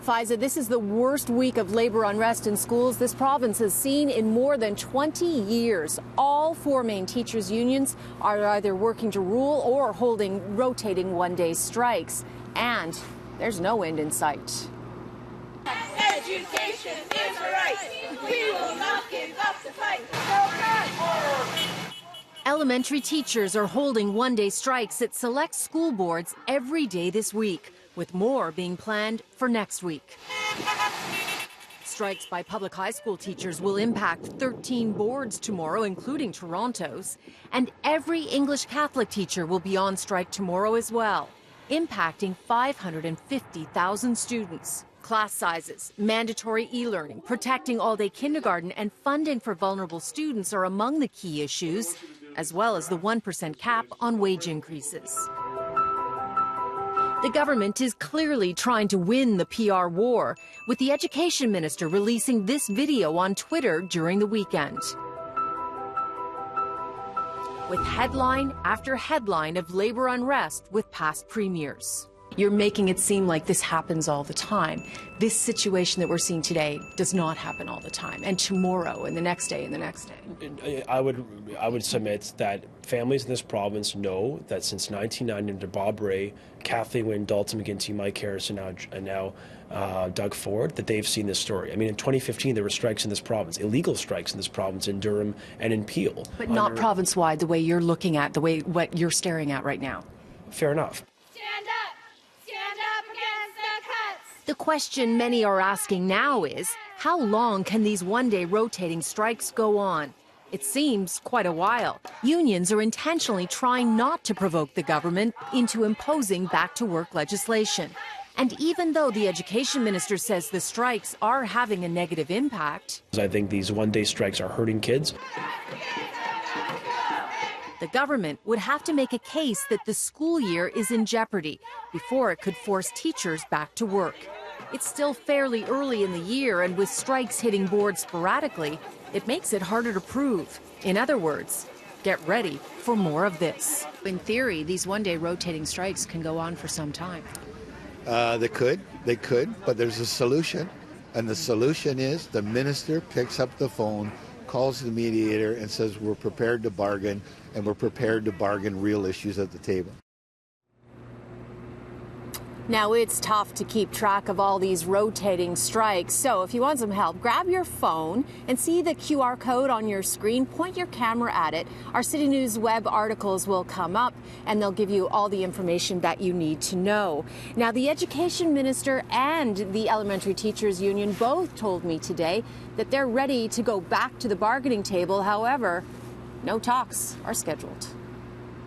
Fiza, this is the worst week of labor unrest in schools this province has seen in more than 20 years. All four main teachers' unions are either working to rule or holding rotating one-day strikes. And there's no end in sight. Education is a right. We will not give up the fight. Elementary teachers are holding one-day strikes at select school boards every day this week, with more being planned for next week. Strikes by public high school teachers will impact 13 boards tomorrow, including Toronto's. And every English Catholic teacher will be on strike tomorrow as well, impacting 550,000 students. Class sizes, mandatory e-learning, protecting all-day kindergarten and funding for vulnerable students are among the key issues, as well as the 1% cap on wage increases. The government is clearly trying to win the PR war, with the education minister releasing this video on Twitter during the weekend. With headline after headline of labor unrest with past premiers. You're making it seem like this happens all the time. This situation that we're seeing today does not happen all the time, and tomorrow, and the next day, and the next day. I would submit that families in this province know that since 1990 under Bob Ray, Kathleen Wynne, Dalton McGuinty, Mike Harrison, and now Doug Ford, that they've seen this story. I mean, in 2015, there were strikes in this province, illegal strikes in this province, in Durham and in Peel. But not province-wide, the way you're looking at, the way what you're staring at right now. Fair enough. The question many are asking now is, how long can these one-day rotating strikes go on? It seems quite a while. Unions are intentionally trying not to provoke the government into imposing back-to-work legislation. And even though the education minister says the strikes are having a negative impact, I think these one-day strikes are hurting kids. The government would have to make a case that the school year is in jeopardy before it could force teachers back to work. It's still fairly early in the year, and with strikes hitting boards sporadically, it makes it harder to prove. In other words, get ready for more of this. In theory, these one-day rotating strikes can go on for some time. They could, but there's a solution. And the solution is the minister picks up the phone, calls the mediator and says we're prepared to bargain, and we're prepared to bargain real issues at the table. Now, it's tough to keep track of all these rotating strikes, so if you want some help, grab your phone and see the QR code on your screen, point your camera at it. Our City News web articles will come up and they'll give you all the information that you need to know. Now, the education minister and the elementary teachers union both told me today that they're ready to go back to the bargaining table. However, no talks are scheduled.